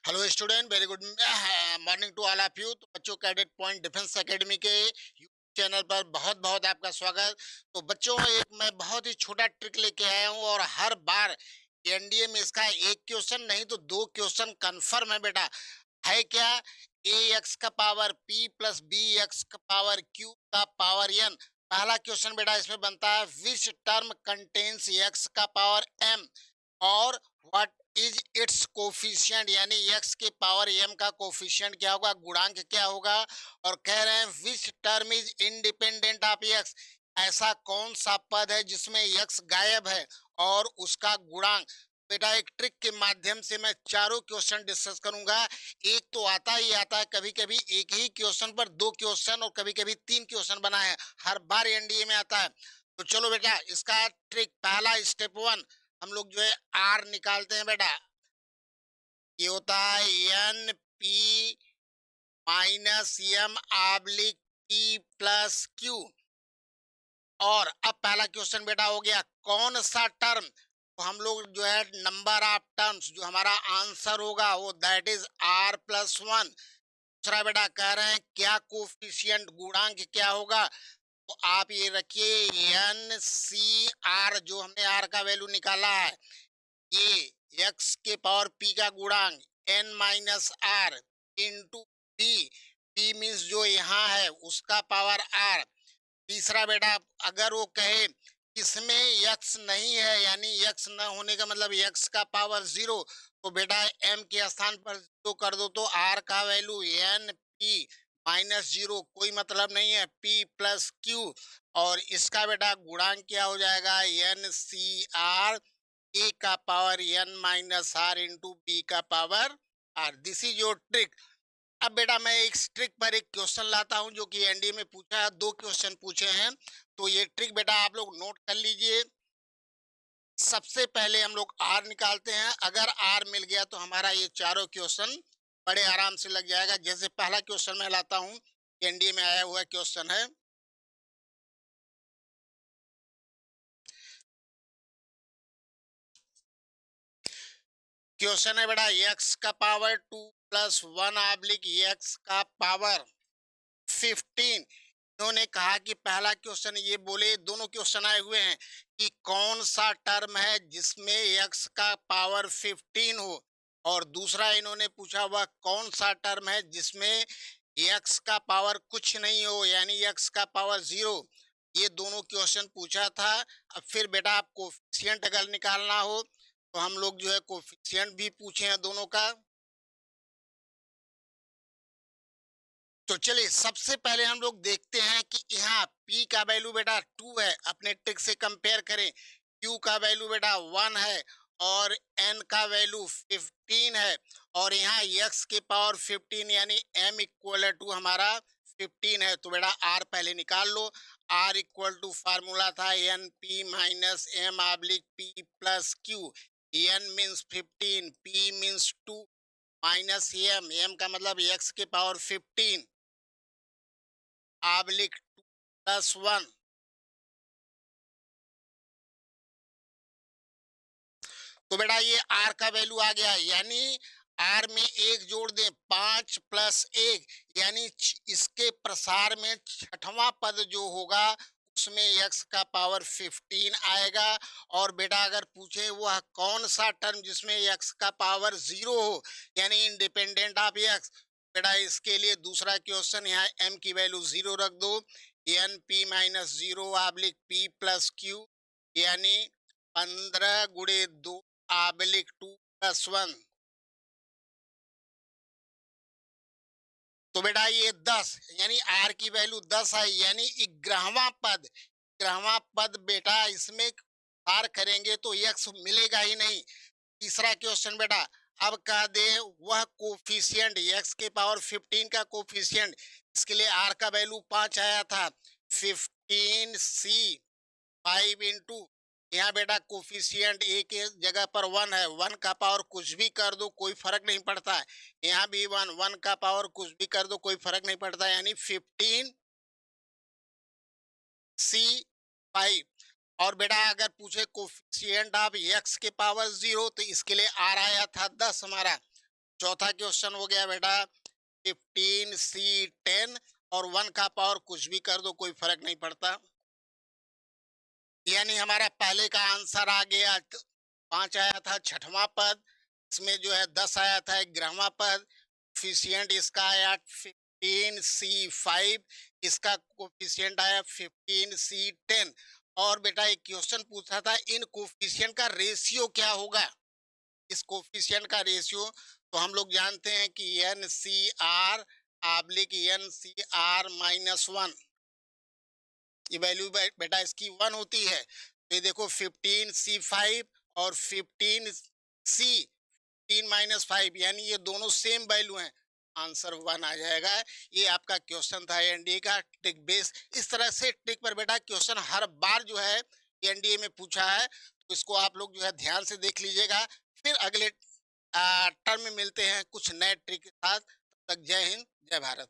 Hello student, very good morning to all of you. तो बच्चों, cadet point defence academy के YouTube channel पर बहुत बहुत आपका स्वागत। तो बच्चों, एक मैं बहुत ही छोटा ट्रिक लेके आया हूँ और हर बार एनडीए में इसका एक क्वेश्चन नहीं तो दो क्वेश्चन कंफर्म है बेटा। है क्या? ए एक्स का power p plus b x का पावर क्यू का पावर एन। पहला क्वेश्चन बेटा इसमें बनता है, विच टर्म कंटेन्स एक्स का पावर एम और व्हाट इज इट्स कोफिशिएंट, यानी एक्स के पावर एम का कोफिशिएंट क्या होगा, गुणांक क्या होगा। और कह रहे हैं which term is independent of x, ऐसा कौन सा पद है जिसमें एक्स गायब है और उसका गुणांक। बेटा, एक ट्रिक के माध्यम से मैं चारों क्वेश्चन डिस्कस करूंगा। एक तो आता ही आता है, कभी कभी एक ही क्वेश्चन पर दो क्वेश्चन और कभी कभी तीन क्वेश्चन बना है, हर बार एनडीए में आता है। तो चलो बेटा, इसका ट्रिक पहला स्टेप वन, हम लोग जो है आर निकालते हैं बेटा। ये होता है n p minus m oblique p plus q. और अब पहला क्वेश्चन बेटा हो गया, कौन सा टर्म, तो हम लोग जो है नंबर ऑफ टर्म्स, जो हमारा आंसर होगा वो that is r plus one. दूसरा बेटा कह रहे हैं क्या कोफिशिएंट, गुणांक क्या होगा। तो आप ये रखिए एन सी आर, जो हमने आर का वैल्यू निकाला है, ये एक्स के पावर पी का गुणांक n minus are into p. P means जो यहाँ है उसका पावर आर। तीसरा बेटा, अगर वो कहे इसमें यक्स नहीं है, यानी यक्स न होने का मतलब यक्स का पावर जीरो, तो बेटा एम के स्थान पर जीरो कर दो, तो आर का value n p minus zero, कोई मतलब नहीं है, पी प्लस क्यू। और इसका बेटा गुणांक क्या हो जाएगा, एन सी आर ए का power N minus are into B का power R. This is your trick. अब बेटा मैं एक ट्रिक पर एक क्वेश्चन लाता हूं जो कि एनडीए में पूछा है, दो क्वेश्चन पूछे हैं। तो ये ट्रिक बेटा आप लोग नोट कर लीजिए। सबसे पहले हम लोग आर निकालते हैं, अगर आर मिल गया तो हमारा ये चारों क्वेश्चन बड़े आराम से लग जाएगा। जैसे पहला क्वेश्चन मैं लाता हूं, एनडीए में आया हुआ क्वेश्चन है। क्वेश्चन है बेटा, एक्स का power two plus one oblique x का पावर 15। इन्होंने कहा कि पहला क्वेश्चन ये बोले, दोनों क्वेश्चन आए हुए हैं कि कौन सा टर्म है जिसमें एक्स का पावर 15 हो, और दूसरा इन्होंने पूछा वह कौन सा टर्म है जिसमें एक्स का पावर कुछ नहीं हो, यानी एक्स का पावर जीरो। ये दोनों क्वेश्चन पूछा था। अब फिर बेटा आप कोफिशिएंट अगर निकालना हो तो हम लोग जो है कोफिशिएंट भी पूछे हैं दोनों का। तो चलिए सबसे पहले हम लोग देखते हैं कि यहाँ P का वैल्यू बेटा 2 है, अपने ट्रिक से कंपेयर करें। Q का वैल्यू बेटा 1 है और N का वैल्यू 15 है। और यहाँ X के पावर 15 यानी M इक्वल टू हमारा 15 है। तो बेटा R पहले निकाल लो। R इक्वल टू फार्मूला था n p minus m oblique p plus q. N means 15, P means 2 minus m, m का मतलब एक्स के पावर 15 ऑब्लिक प्लस वन। तो बेटा ये आर का वैल्यू आ गया, यानी आर में एक जोड़ दें, 5 प्लस एक, यानी इसके प्रसार में छठवां पद जो होगा उसमें एक्स का पावर 15 आएगा। और बेटा अगर पूछे वह कौन सा टर्म जिसमें एक्स का पावर जीरो हो, यानी इंडिपेंडेंट ऑफ एक्स, बेटा इसके लिए दूसरा क्वेश्चन, यहाँ एम की वैल्यू जीरो रख दो। N p minus zero oblique p plus q, यानी 15 गुणे दो ऑब्लिक टू प्लस वन। तो बेटा ये 10, यानी आर की वैल्यू 10 है, यानी 11वां पद। 11वां पद बेटा इसमें पार करेंगे तो यक्स मिलेगा ही नहीं। तीसरा क्वेश्चन बेटा, अब कह दे वह कोफिशिएंट एक्स के पावर 15 का कोफिशिएंट, इसके लिए आर का वैल्यू 5 आया था, 15 सी 5 इंटू, यहाँ बेटा कोफिशिएंट ए के जगह पर 1 है, 1 का पावर कुछ भी कर दो कोई फर्क नहीं पड़ता है। यहाँ भी 1, 1 का पावर कुछ भी कर दो कोई फर्क नहीं पड़ता, यानी 15 सी 5। और बेटा अगर पूछे कोफिशिएंट ऑफ एक्स के पावर जीरो, तो इसके लिए आर आया था 10 हमारा। चौथा क्वेश्चन हो गया बेटा 15C10 और 1 का पावर कुछ भी कर दो, कोई फर्क नहीं पड़ता। यानी हमारा पहले का आंसर आ गया 5 आया था छठवां पद, इसमें जो है 10 आया था 11वां पद, कोफिशिएंट इसका आया 15C5, इसका कोफिशिएंट आया 15C10। और बेटा एक क्वेश्चन पूछा था इन कोफिशिएंट का रेशियो क्या होगा। इस कोफिशिएंट का रेशियो तो हम लोग जानते हैं कि NCR/NCR-1, ये वैल्यू बेटा इसकी 1 होती है। तो ये देखो 15C5 और 15C, 15 - 5 यानी ये दोनों सेम वैल्यू हैं, आंसर 1 आ जाएगा। ये आपका क्वेश्चन था एनडीए का ट्रिक बेस। इस तरह से ट्रिक पर बेटा क्वेश्चन हर बार जो है एनडीए में पूछा है, तो इसको आप लोग जो है ध्यान से देख लीजिएगा। फिर अगले टर्म में मिलते हैं कुछ नए ट्रिक के साथ। तब तक जय हिंद, जय भारत।